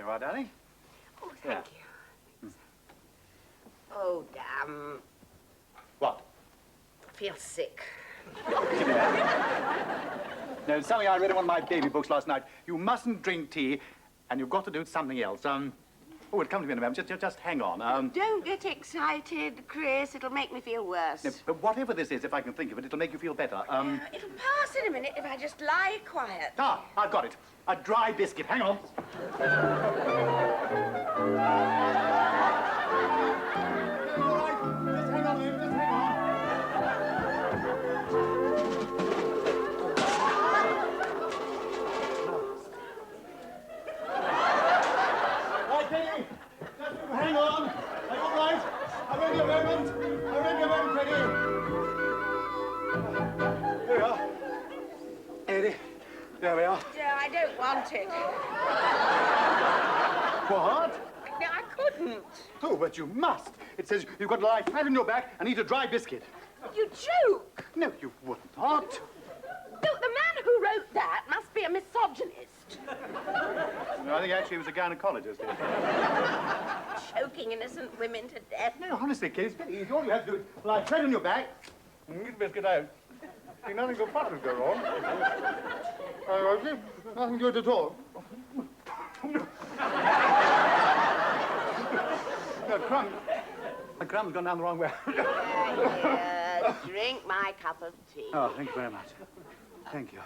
you are, darling. Oh, thank you. Oh, damn. What? I feel sick. Give me that. No, it's something I read in one of my baby books last night. You mustn't drink tea, and you've got to do something else. Oh, it'll come to me in a moment. Just hang on. Don't get excited, Chris. It'll make me feel worse. No, but whatever this is, if I can think of it, it'll make you feel better. It'll pass in a minute if I just lie quiet. Ah, I've got it. A dry biscuit. Hang on. All right. Just hang on a minute. Just hang on. Right, Penny. Just hang on. Are you all right? I won't be a moment. I won't be a moment, Penny. Here we are. Eddie. There we are. No, I don't want it. What? No, I couldn't. Oh, but you must. It says you've got to lie flat on your back and eat a dry biscuit. You joke. No, you would not. Look, the man who wrote that must be a misogynist. No, I think actually he was a gynecologist. Choking innocent women to death. No, honestly, kid, it's very easy. All you have to do is lie flat on your back and eat a biscuit out. See, nothing but butter go wrong. Nothing good at all. No, Crumb. The crumb's gone down the wrong way. Drink my cup of tea. Oh, thank you very much. Thank you.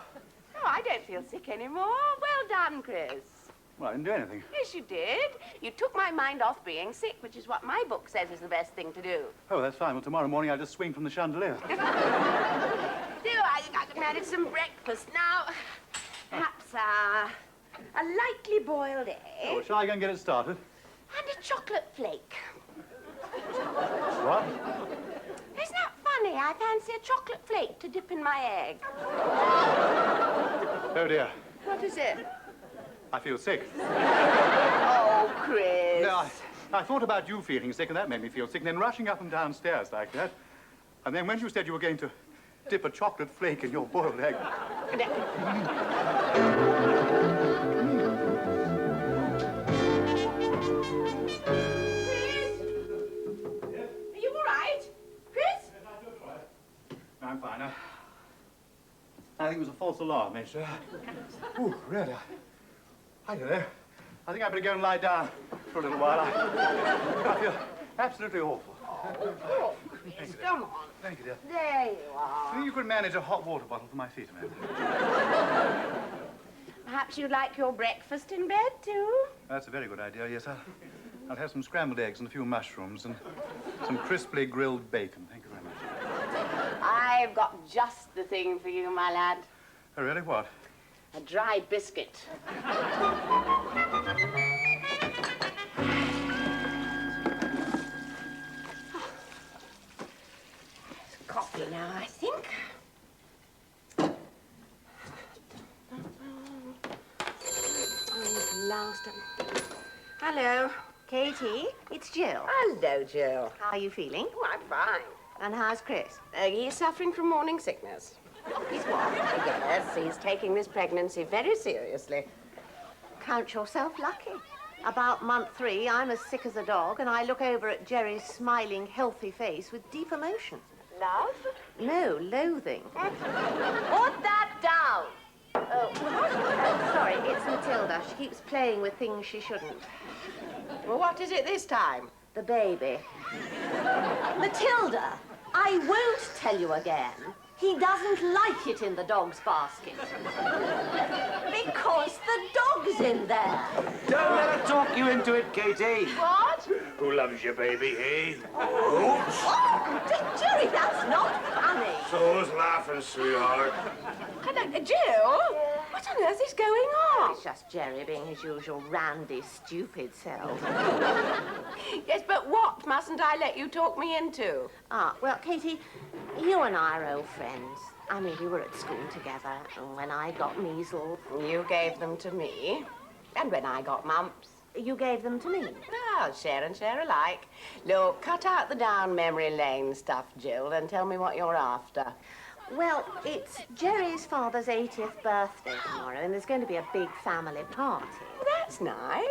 Oh, I don't feel sick anymore. Well done, Chris. Well, I didn't do anything. Yes, you did. You took my mind off being sick, which is what my book says is the best thing to do. Oh, that's fine. Well, tomorrow morning I'll just swing from the chandelier. Do I think I can manage some breakfast now? Perhaps a lightly boiled egg. Oh, shall I go and get it started? And a chocolate flake. What? Isn't that funny? I fancy a chocolate flake to dip in my egg. Oh, dear. What is it? I feel sick. Oh, Chris. No, I thought about you feeling sick, and that made me feel sick, and then rushing up and down stairs like that. And then when you said you were going to dip a chocolate flake in your boiled egg... Chris? Yes? Are you all right? Chris? Yes, I feel all right. No, I'm fine. I think it was a false alarm, Mister. Ooh, really? I don't know. I think I better go and lie down for a little while. I feel absolutely awful. Oh, Chris, come on. Thank you, dear. There you are. Maybe you could manage a hot water bottle for my feet a minute. Perhaps you'd like your breakfast in bed, too? That's a very good idea, yes. I'll have some scrambled eggs and a few mushrooms and some crisply grilled bacon. Thank you very much. I've got just the thing for you, my lad. Oh, really? What? A dry biscuit. Coffee now, I think. Last time. Hello. Katie, it's Jill. Hello, Jill. How are you feeling? Oh, I'm fine. And how's Chris? He's suffering from morning sickness. He's what? Yes, he's taking this pregnancy very seriously. Count yourself lucky. About month 3, I'm as sick as a dog, and I look over at Jerry's smiling, healthy face with deep emotion. Love? No, loathing. Put that down. Oh, sorry, it's Matilda. She keeps playing with things she shouldn't. Well, what is it this time? The baby. Matilda, I won't tell you again. He doesn't like it in the dog's basket. Because the dog's in there. Don't let her talk you into it, Katie. What? Who loves you, baby, eh? Oh, Jerry, that's not funny. So is laughing, sweetheart. Jill? What on earth is going on? It's just Jerry being his usual randy, stupid self. Yes, but what mustn't I let you talk me into? Well, Katie, you and I are old friends. I mean, we were at school together, and when I got measles... You gave them to me. And when I got mumps. You gave them to me. Ah, share and share alike. Look, cut out the down memory lane stuff, Jill, and tell me what you're after. Well, it's Jerry's father's 80th birthday tomorrow, and there's going to be a big family party. That's nice.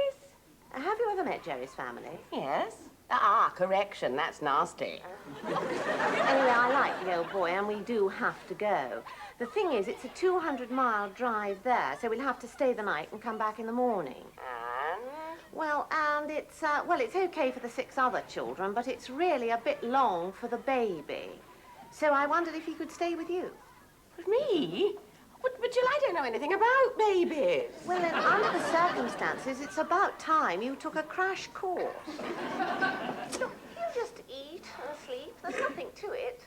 Have you ever met Jerry's family? Yes. Ah, correction, that's nasty. Anyway, I like the old boy, and we do have to go. The thing is, it's a 200-mile drive there, so we'll have to stay the night and come back in the morning. And? Well, and it's, well, it's okay for the 6 other children, but it's really a bit long for the baby. So I wondered if he could stay with you. With me? But Jill, I don't know anything about babies. Well, then, under the circumstances, it's about time you took a crash course. Look, you just eat and sleep. There's nothing to it.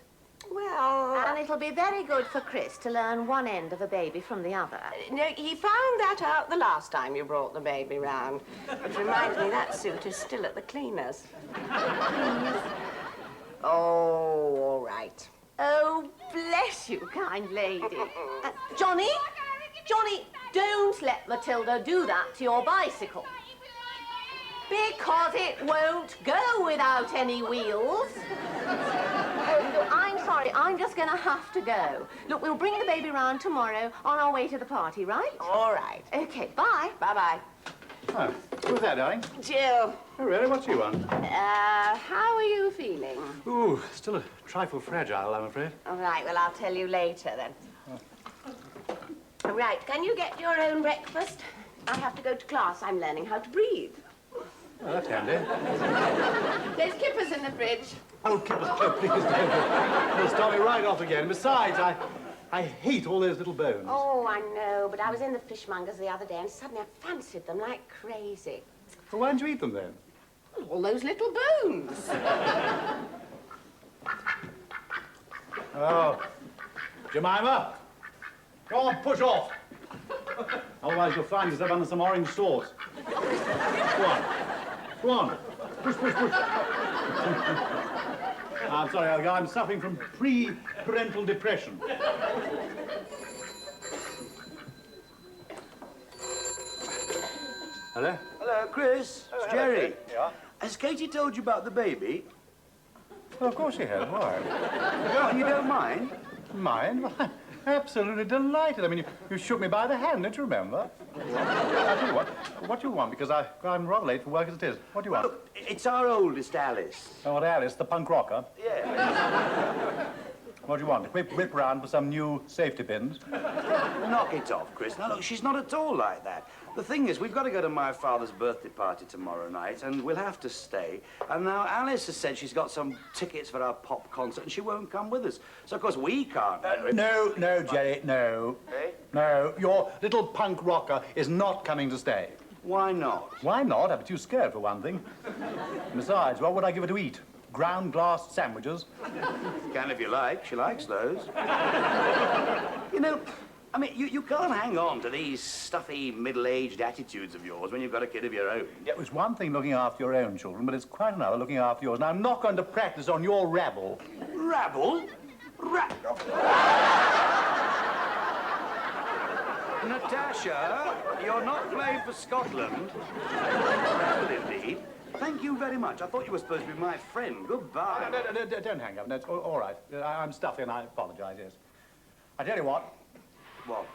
Well... And it'll be very good for Chris to learn one end of a baby from the other. No, he found that out the last time you brought the baby round. Which reminds me, that suit is still at the cleaner's. Oh, all right. Oh, bless you, kind lady. Johnny? Johnny, don't let Matilda do that to your bicycle. Because it won't go without any wheels. Oh, look, I'm sorry. I'm just going to have to go. Look, we'll bring the baby round tomorrow on our way to the party, right? All right. Okay, bye. Bye-bye. Oh, who's that, darling? Jill. Oh, really? What you want? How are you feeling? Ooh, still a trifle fragile, I'm afraid. All right, well, I'll tell you later, then. All right, can you get your own breakfast? I have to go to class. I'm learning how to breathe. Oh, that's handy. There's kippers in the fridge. Oh, please don't. It'll start me right off again. Besides, I hate all those little bones. Oh, I know, but I was in the fishmonger's the other day and suddenly I fancied them like crazy. Well, why don't you eat them, then? All those little bones. Oh. Jemima, go on, push off. Otherwise, you'll find yourself under some orange sauce. Go on. Go on. Push, push, push. I'm sorry, I'm suffering from pre-parental depression. Hello? Hello, Chris. Oh, It's hello, Jerry. Chris. Yeah? Has Katie told you about the baby? Well, of course she has. Why? You don't mind? Mind? Well, I'm absolutely delighted. I mean, you shook me by the hand, don't you remember? I'll tell you what do you want? Because I'm rather late for work as it is. What do you want? Look, it's our oldest Alice. Oh, what, Alice, the punk rocker? Yeah. What do you want? Whip round for some new safety pins? Knock it off, Chris. Now, look, she's not at all like that. The thing is, we've got to go to my father's birthday party tomorrow night, and we'll have to stay. And now Alice has said she's got some tickets for our pop concert, and she won't come with us. So, of course, we can't. No, Jerry, no. Eh? No, your little punk rocker is not coming to stay. Why not? Why not? I'd be too scared, for one thing. Besides, what would I give her to eat? Ground glass sandwiches? Can if you like. She likes those. You know, I mean, you can't hang on to these stuffy, middle-aged attitudes of yours when you've got a kid of your own. Yeah, it's one thing looking after your own children, but it's quite another looking after yours. Now, I'm not going to practice on your rabble. Rabble? Natasha, you're not playing for Scotland. Rabble, indeed. Thank you very much. I thought you were supposed to be my friend. Goodbye. No, don't hang up. No, it's all right. I'm stuffy and I apologize, yes. I tell you what, What?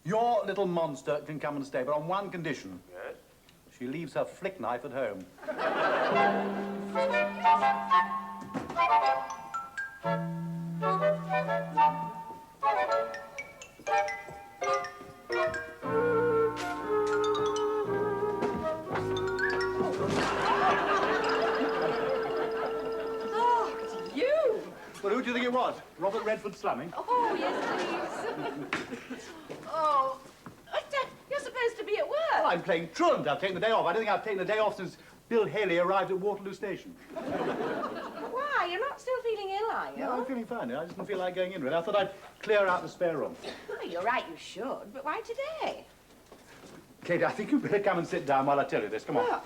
your little monster can come and stay, but on one condition. Yes? She leaves her flick knife at home. Oh, it's you. Well, who do you think it was? Robert Redford Slumming? Oh, yes, please. Oh, you're supposed to be at work. Well, I'm playing truant. I've taken the day off. I don't think I've taken the day off since Bill Haley arrived at Waterloo Station. Why? You're not still feeling ill, are you? No, I'm feeling fine. I just didn't feel like going in really. I thought I'd clear out the spare room. Oh, you're right, you should. But why today? Katie, I think you'd better come and sit down while I tell you this. Come on.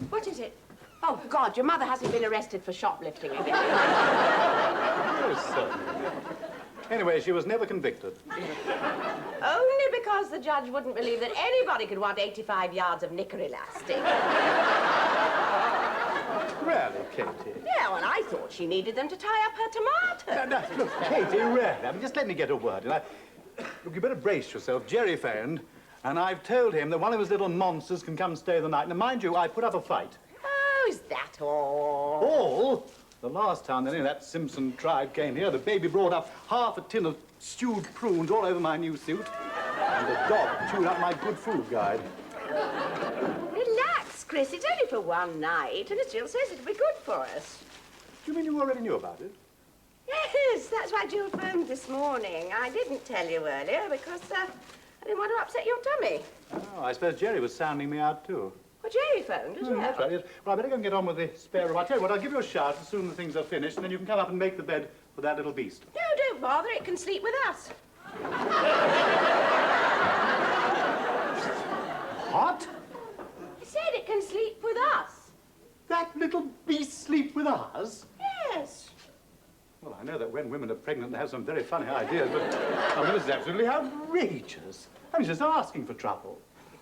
What is it? Oh, God, your mother hasn't been arrested for shoplifting again. Oh, certainly. Anyway, she was never convicted. Only because the judge wouldn't believe that anybody could want 85 yards of knicker elastic. Really, Katie? Yeah, well, I thought she needed them to tie up her tomatoes. Look, Katie, really. I mean, just let me get a word. Look, you better brace yourself. Jerry phoned, And I've told him that one of his little monsters can come stay the night. Now, mind you, I put up a fight. Oh, is that all? All? The last time that Simpson tribe came here, the baby brought up half a tin of stewed prunes all over my new suit. And the dog chewed up my good food guide. Relax, Chris. It's only for one night, and Jill says it'll be good for us. Do you mean you already knew about it? Yes, that's why Jill phoned this morning. I didn't tell you earlier because I didn't want to upset your tummy. Oh, I suppose Jerry was sounding me out, too. Well, Jerry phoned as well. That's right, yes. Well, I better go and get on with the spare room. I'll tell you what, I'll give you a shout as soon as the things are finished, and then you can come up and make the bed for that little beast. No, don't bother. It can sleep with us. What? I said it can sleep with us. That little beast sleep with us? Yes. Well, I know that when women are pregnant, they have some very funny ideas, but I mean, this is absolutely outrageous. I mean, just asking for trouble.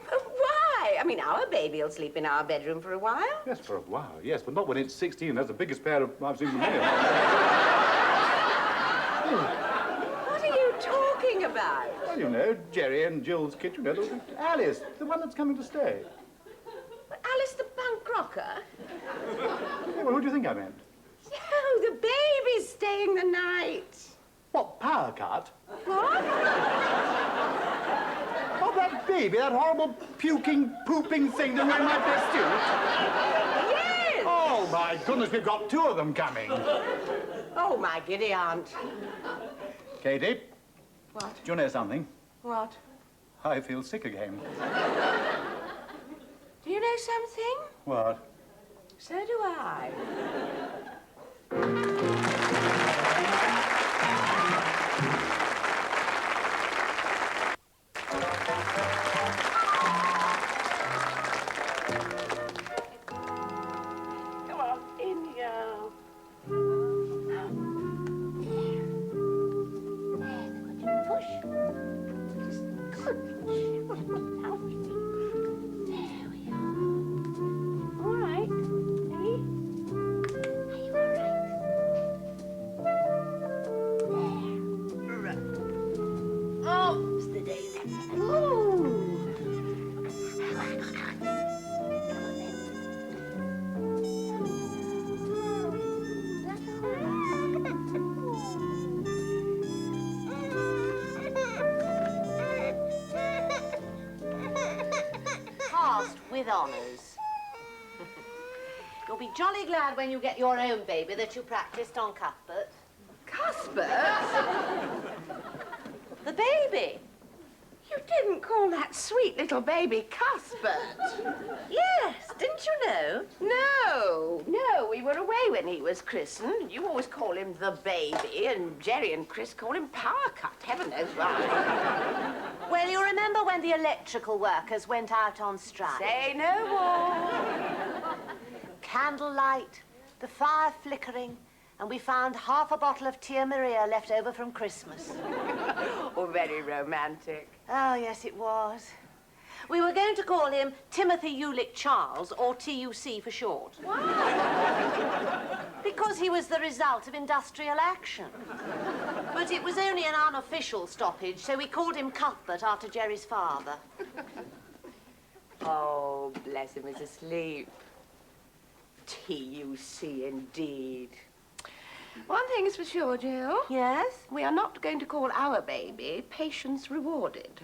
Why? I mean, our baby will sleep in our bedroom for a while. Yes, for a while, yes, but not when it's 16. That's the biggest pair I've seen from here. What are you talking about? Well, you know, Jerry and Jill's kid, you know, Alice, the one that's coming to stay. Alice the punk rocker? Yeah, well, who do you think I meant? No, the baby's staying the night. What, power cut? What? Oh, that baby, that horrible puking, pooping thing that wearing my best suit? Yes! Oh, my goodness, we've got two of them coming. Oh, my giddy aunt. Katie? What? Do you know something? What? I feel sick again. Do you know something? What? So do I. Come on, in you go. Push. Good. There we are. All right. See? Are you all right? There. Oh, it's the daisy. Ooh. Passed with honours. You'll be jolly glad when you get your own baby that you practiced on Cuthbert. Cuthbert? The baby. You didn't call that sweet little baby Cuthbert. Yes, didn't you know? No, we were away when he was christened. You always call him the baby, and Jerry and Chris call him Power Cut. Heaven knows why. Well, you remember when the electrical workers went out on strike? Say no more. Candlelight, the fire flickering, and we found half a bottle of Tia Maria left over from Christmas. Oh, very romantic. Oh, yes, it was. We were going to call him Timothy Ulick Charles, or TUC for short. Why? Because he was the result of industrial action. But it was only an unofficial stoppage, so we called him Cuthbert after Jerry's father. Oh, bless him, he's asleep. TUC, indeed. One thing is for sure, Jill. Yes? We are not going to call our baby Patience Rewarded.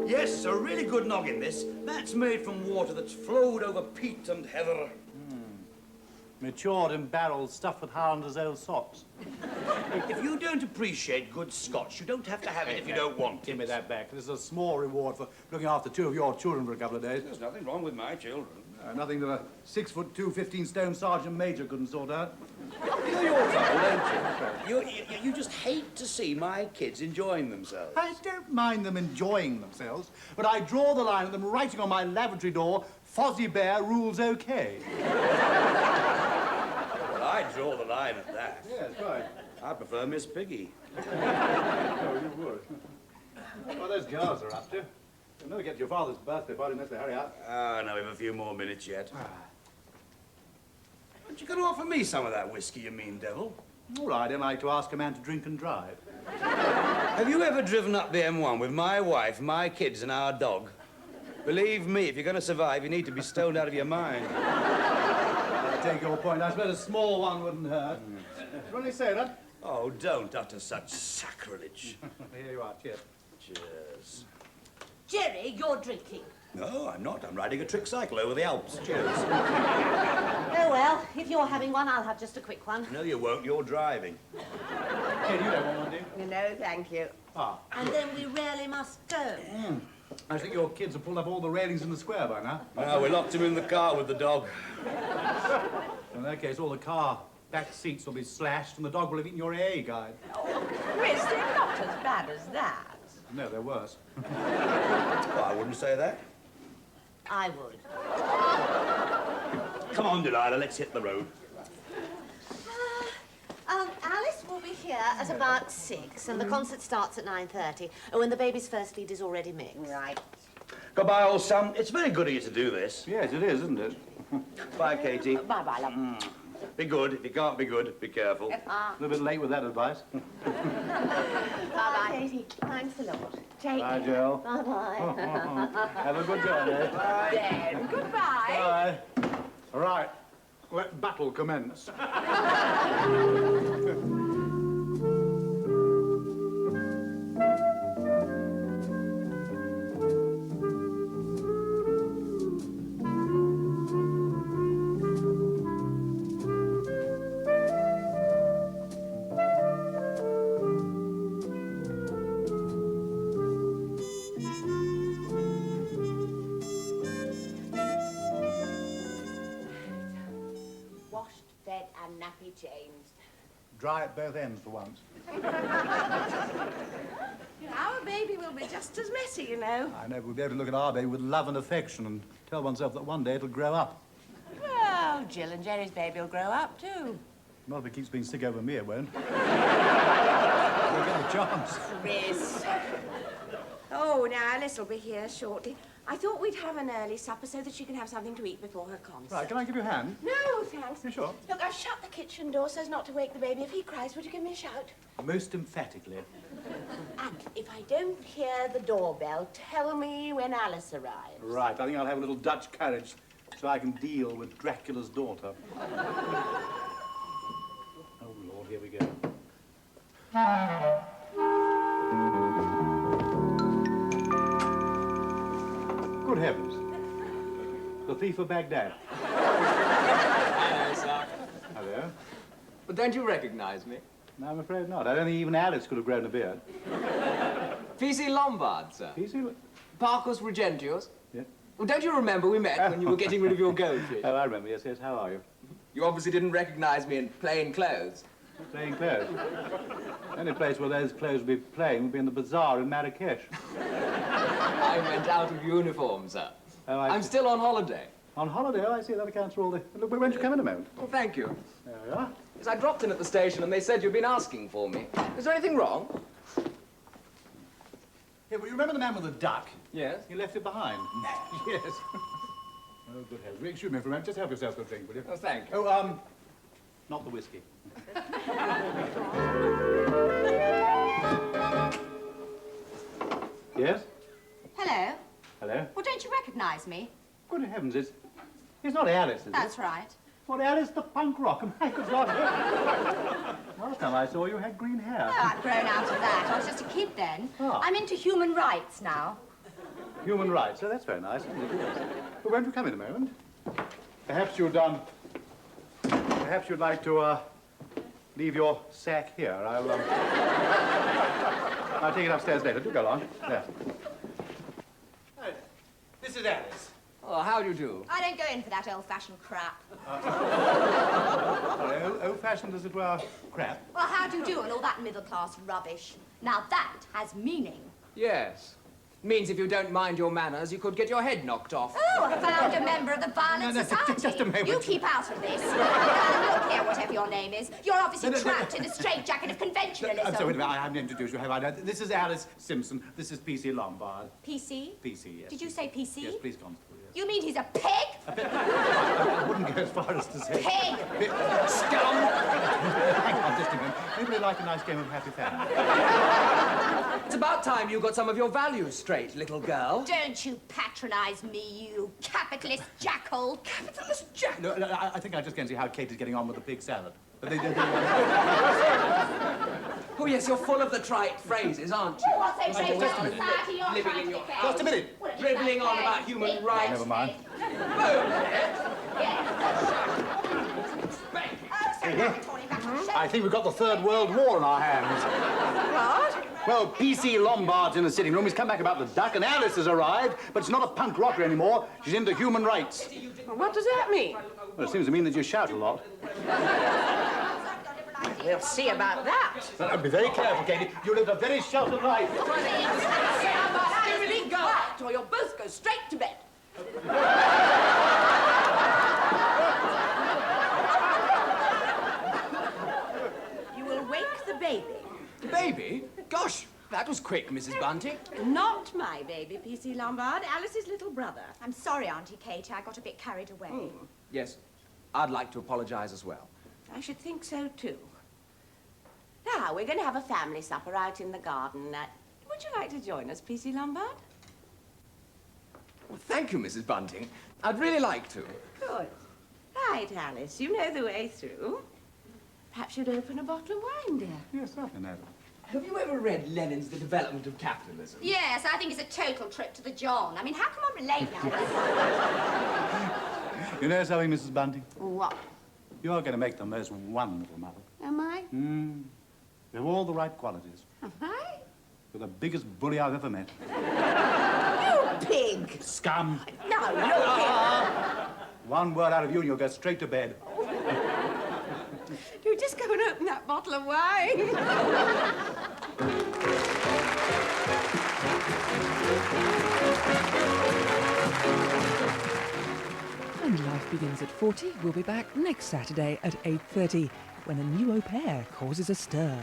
Yes, a really good noggin, this. That's made from water that's flowed over peat and heather. Matured in barrels stuffed with Highlander's old socks. If you don't appreciate good Scotch, you don't have to have it if you don't want it. Give me that back. This is a small reward for looking after two of your children for a couple of days. There's nothing wrong with my children. Nothing that a 6'2", 15-stone sergeant major couldn't sort out. You're your trouble, don't you? You just hate to see my kids enjoying themselves. I don't mind them enjoying themselves, but I draw the line at them writing on my lavatory door, Fozzie Bear rules okay. Well, I draw the line at that. Yes, right. I prefer Miss Piggy. Oh, you would. What those girls are up to. They'll never get to your father's birthday party unless they hurry up. Ah, no, we have a few more minutes yet. Aren't you going to offer me some of that whiskey, you mean devil? All right, I don't like to ask a man to drink and drive. Have you ever driven up the M1 with my wife, my kids, and our dog? Believe me, if you're going to survive, you need to be stoned out of your mind. I take your point. I suppose a small one wouldn't hurt. What do you say, then? Oh, don't utter such sacrilege. Here you are. Cheers. Cheers. Jerry, you're drinking. No, I'm not. I'm riding a trick cycle over the Alps. Cheers. Oh, well, if you're having one, I'll have just a quick one. No, you won't. You're driving. Kid, you don't want one, do you? No, thank you. Ah. And then we really must go. I think your kids have pulled up all the railings in the square by now. No, we locked him in the car with the dog. In that case, all the car back seats will be slashed and the dog will have eaten your AA guide. Chris, they're not as bad as that. No, they're worse. Well, I wouldn't say that. I would. Come on, Delilah, let's hit the road. Alice will be here at about 6, and the concert starts at 9:30. Oh, and the baby's first lead is already mixed. Right. Goodbye, old son. It's very good of you to do this. Yes, it is, isn't it? Bye, Katie. Bye-bye, love. Be good. If you can't be good, be careful. A little bit late with that advice. Bye-bye, Katie. Thanks a lot. Take Bye, care. Jill. Bye-bye. Have a good journey. Then, goodbye. Bye. All right. Let battle commence. Washed, fed, and nappy changed. Dry at both ends for once. Our baby will be just as messy, you know. I know, we'll be able to look at our baby with love and affection and tell oneself that one day it'll grow up. Well, Jill and Jerry's baby will grow up, too. Not if it keeps being sick over me, it won't. We'll get the chance. Chris. Oh, now Alice will be here shortly. I thought we'd have an early supper so that she can have something to eat before her concert. Right, can I give you a hand? No, thanks. You sure? Look, I've shut the kitchen door so as not to wake the baby. If he cries, would you give me a shout? Most emphatically. And if I don't hear the doorbell, tell me when Alice arrives. Right, I think I'll have a little Dutch courage so I can deal with Dracula's daughter. Oh, Lord, here we go. Good heavens. The thief of Baghdad. Hello, sir. Hello. But don't you recognize me? No, I'm afraid not. I don't think even Alice could have grown a beard. P.C. Lombard, sir. Easy. Parcus Regentius. Yeah. Well, don't you remember we met when you were getting rid of your goldfish? Oh, I remember. Yes, yes. How are you? You obviously didn't recognize me in plain clothes. Plain clothes. The only place where those clothes would be plain would be in the bazaar in Marrakesh. I went out of uniform, sir. Oh, I'm still on holiday. On holiday? Oh, I see. That accounts for all the... Look, won't you come in a moment? Well, thank you. There we are. Yes, I dropped in at the station and they said you'd been asking for me. Is there anything wrong? Here, well, you remember the man with the duck? Yes. You left it behind. Yes. Oh, good heavens. Excuse me for a moment. Just help yourself to a drink, will you? Oh, thank you. Oh, not the whiskey. Yes? Hello. Hello? Well, don't you recognise me? Good heavens, it's not Alice, is That's it? right. Not Alice the punk rock. My good God. Last time I saw you had green hair. Oh, I've grown out of that. I was just a kid then. Ah. I'm into human rights now. Human rights. Oh, that's very nice, isn't it? Yes. Well, won't you come in a moment? Perhaps you'd like to, leave your sack here. I'll take it upstairs later. Do go along. There. This is Alice. Oh, how do you do? I don't go in for that old-fashioned crap. Sorry, old-fashioned, as it were, crap. Well, how do you do and all that middle-class rubbish? Now that has meaning. Yes. Means if you don't mind your manners, you could get your head knocked off. Oh, I found a member of the Violent No, Society. just a moment. You keep out of this. Look here, whatever your name is. You're obviously trapped in the straitjacket of conventionalism. I'm sorry, I haven't introduced you, have I? This is Alice Simpson. This is P.C. Lombard. PC? P.C., yes. Did you say PC? Yes, please, Constable, yes. You mean he's a pig? I wouldn't go as far as to say... Pig! Scum! Hang on, just a minute. Anybody like a nice game of Happy Family? It's about time you got some of your values straight, little girl. Don't you patronize me, you capitalist jackal. Capitalist Jack. No, I think I'll just go and see how Kate is getting on with the pig salad. Oh, yes, you're full of the trite phrases, aren't you? What's a great just a minute. society you're Living trying in to your defend? Just a minute. What, Dribbling on about human rights. Never mind. I think we've got the Third World War in our hands. What? Well, P.C. Lombard's in the sitting room. He's come back about the duck, and Alice has arrived, but it's not a punk rocker anymore. She's into human rights. Well, what does that mean? Well, it seems to mean that you shout a lot. We'll see about that. But be very careful, Katie. You live a very sheltered life. Steady, go out, or you'll both go straight to bed. You will wake the baby. The baby? Gosh, that was quick, Mrs. Bunty. Not my baby, P.C. Lombard. Alice's little brother. I'm sorry, Auntie Kate. I got a bit carried away. Yes, I'd like to apologize as well. I should think so, too. Now, we're going to have a family supper out in the garden. Would you like to join us, P.C. Lombard? Well, thank you, Mrs. Bunting. I'd really like to. Good. Right, Alice, you know the way through. Perhaps you'd open a bottle of wine, dear. Yes, certainly, madam. Have you ever read Lenin's The Development of Capitalism? Yes, I think it's a total trip to the John. I mean, how come I relate now? You know something, Mrs. Bunting? What? You're going to make the most wonderful mother. Am I? You have all the right qualities. Am I? You're the biggest bully I've ever met. You pig! Scum! No, no, One word out of you and you'll go straight to bed. You just go and open that bottle of wine. And Life Begins at 40 will be back next Saturday at 8:30 when a new au pair causes a stir.